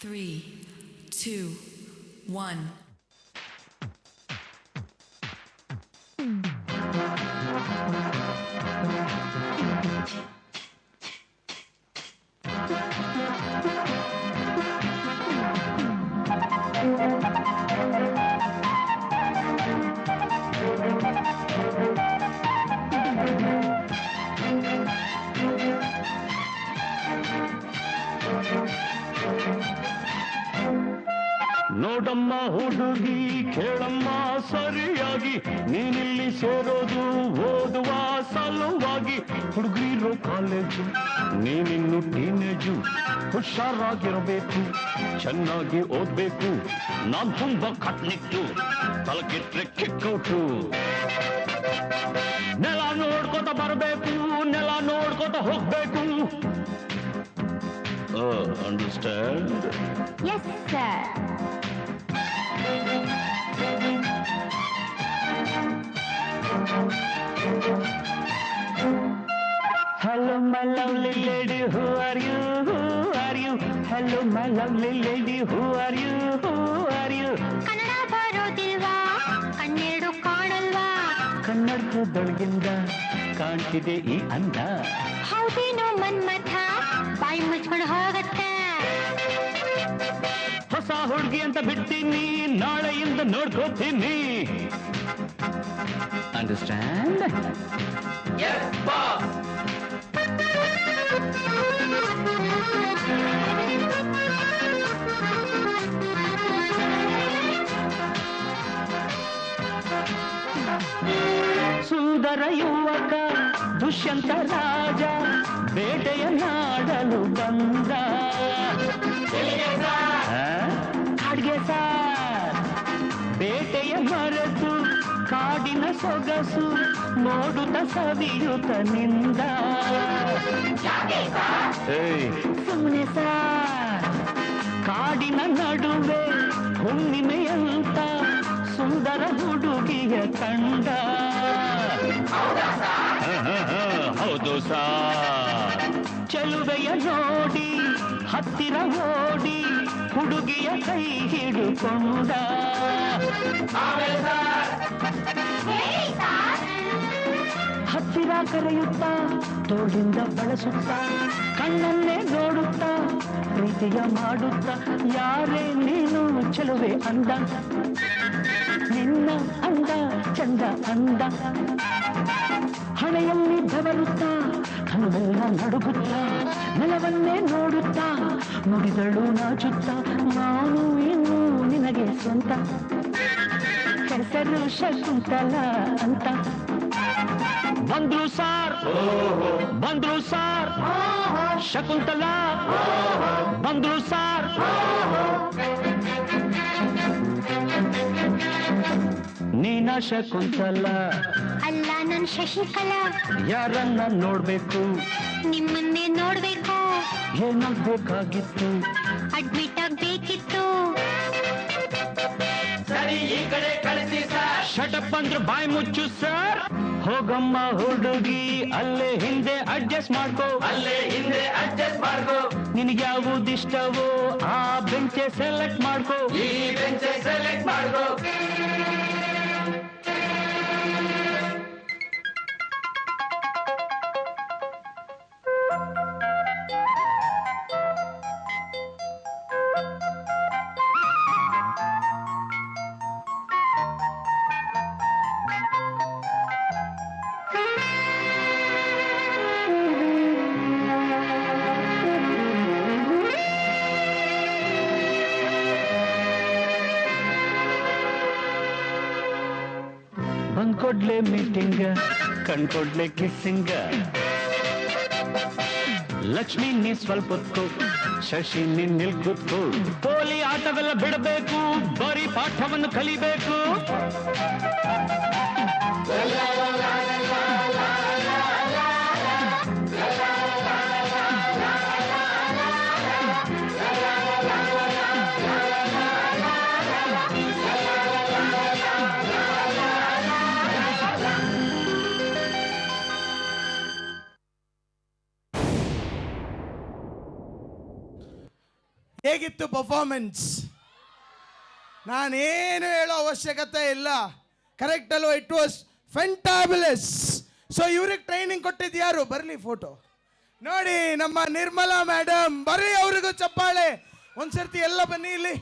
3, 2, 1. ನೋಡಮ್ಮ ಹುಡುಗಿ ಕೇಳಮ್ಮ ಸರಿಯಾಗಿ ನೀನಿಲ್ಲಿ ಸೇರೋದು ಓದುವ ಸಲುವಾಗಿ ಹುಡುಗಿರೋ ಕಾಲೇಜು ನೀನಿನ್ನು ಟೀನೇಜು ಹುಷಾರಾಗಿರಬೇಕು ಚೆನ್ನಾಗಿ ಓದ್ಬೇಕು ನಾನ್ ತುಂಬಾ ಕಟ್ನಿಟ್ಟು ತಲಕಿಟ್ರೆ ಕಿಕ್ಕೌಟು ನೆಲ ನೋಡ್ಕೋತ ಬರಬೇಕು ನೆಲ ನೋಡ್ಕೋತ ಹೋಗ್ಬೇಕು understand Yes, sir. Hello, my lovely lady, who are you? Who are you? Hello, my lovely lady, who are you? Who are you? Kannada ಬರೋದಿಲ್ವಾ ಕಣ್ಣೆರಡು ಕಾಣಲ್ವಾ ಕನ್ನಡದೊಳಗಿಂದ ಕಾಣ್ತಿದೆ ಈ ಅಂದ ಹೌದೇನೋ ಮನ್ಮಥ ಬಾಯಿ ಮುಚ್ಕೊಂಡು ಹೋಗತ್ತೆ ಹೊಸ ಹುಡುಗಿ ಅಂತ ಬಿಡ್ತೀನಿ ನಾಳೆಯಿಂದ ನೋಡ್ಕೋತೀನಿ ಅಂಡರ್ಸ್ಟ್ಯಾಂಡ್ ಸುಂದರ ಯುವಕ ದುಷ್ಯಂತ ರಾಜ ಬೇಟೆಯ ನಾಡಲು ಬಂದ ಕಾಡ್ಗೆ ಸಾರ್ ಬೇಟೆಯ ಮರೆತು ಕಾಡಿನ ಸೊಗಸು ನೋಡುತ್ತ ಸವಿಯುತ್ತ ನಿಂದ ಸುಮ್ಮನೆ ಸಾರ್ ಕಾಡಿನ ನಡುವೆ ಹುಣ್ಣಿಮೆಯಂತ ಸುಂದರ ಹುಡುಗಿಯ ಕಂಡ ಹೌದು ಸಾರ್ ಚೆಲುವೆಯ ನೋಡಿ ಹತ್ತಿರ ಓಡಿ ಹುಡುಗಿಯ ಕೈ ಹಿಡುಕೊಂಡ ಹತ್ತಿರ ಕರೆಯುತ್ತಾ ತೋಳಿಂದ ಬಳಸುತ್ತಾ ಕಣ್ಣನ್ನೇ ನೋಡುತ್ತಾ ಪ್ರೀತಿಯ ಮಾಡುತ್ತಾ ಯಾರೇ ನೀನು ಚೆಲುವೆ ಅಂದ ನಿನ್ನ ಅಂದ ಚಂದ ಅಂದ ಹಣೆಯಲ್ಲಿ ಬೆವರುತ್ತಾ ಕಣ್ಣೆಲ್ಲ ನಡುಗುತ್ತಾ ನೆಲವನ್ನೇ ನೋಡುತ್ತಾ ನುಡಿದಳು ನಾಚುತ್ತಾ ನಾನು ಇನ್ನು ನಿನಗೆ ಸ್ವಂತ ಹೆಸರು ಶಕುಂತಲ ಅಂತ ಬಂದ್ರು ಸಾರ್ ಬಂದ್ರು ಸಾರ್ ಶಕುಂತಲ ಬಂದ್ರು ಸಾರ್ ನೀನ ಶಕುಂತಲ ಅಲ್ಲ ನನ್ ಶಶಿಕಲಾ ಯಾರನ್ನ ನೋಡ್ಬೇಕು ನಿಮ್ಮನ್ನೇ ನೋಡ್ಬೇಕು ಏನಾಗ್ಬೇಕಾಗಿತ್ತು ಅಡ್ಮಿಟ್ ಆಗ್ಬೇಕಿತ್ತು ಸರಿ ಈ ಕಡೆ ಕಳಿಸಿ ಸರ್ ಶಟಪ್ ಅಂದ್ರೆ ಬಾಯಿ ಮುಚ್ಚು ಸರ್ ಹೋಗಮ್ಮ ಹುಡುಗಿ ಅಲ್ಲೇ ಹಿಂದೆ ಅಡ್ಜಸ್ಟ್ ಮಾಡ್ಕೋ ಅಲ್ಲೇ ಹಿಂದೆ ಅಡ್ಜಸ್ಟ್ ಮಾಡ್ಕೋ ನಿನಗೆ ಯಾವುದಿಷ್ಟವೋ ಆ ಬೆಂಚೆ ಸೆಲೆಕ್ಟ್ ಮಾಡ್ಕೋ ಈ ಬೆಂಚೆ ಸೆಲೆಕ್ಟ್ ಮಾಡ್ಕೋ ಬಂದ್ಕೊಡ್ಲೆ ಮೀಟಿಂಗ ಕಣ್ಕೊಡ್ಲೆ ಕಿಸ್ಸಿಂಗ ಲಕ್ಷ್ಮಿ ನೀ ಸ್ವಲ್ಪ ಹೊತ್ತು ಶಶಿ ನೀನ್ ನಿಲ್ಕುತ್ಕೋ ಪೋಲಿ ಆಟವೆಲ್ಲ ಬಿಡಬೇಕು ಬರೀ ಪಾಠವನ್ನು ಕಲಿಬೇಕು ಹೇಗಿತ್ತು ಪರ್ಫಾರ್ಮೆನ್ಸ್? ನಾನೇನು ಹೇಳೋ ಅವಶ್ಯಕತೆ ಇಲ್ಲ, ಕರೆಕ್ಟ್ ಅಲ್ವಾ? It was fantabulous. ಸೊ ಇವ್ರಿಗೆ ಟ್ರೈನಿಂಗ್ ಕೊಟ್ಟಿದ್ದು ಯಾರು? ಬರಲಿ ಫೋಟೋ ನೋಡಿ, ನಮ್ಮ ನಿರ್ಮಲಾ ಮೇಡಮ್. ಬರ್ರಿ, ಅವ್ರಿಗೂ ಚಪ್ಪಾಳೆ. ಒಂದ್ಸರ್ತಿ ಎಲ್ಲ ಬನ್ನಿ ಇಲ್ಲಿ.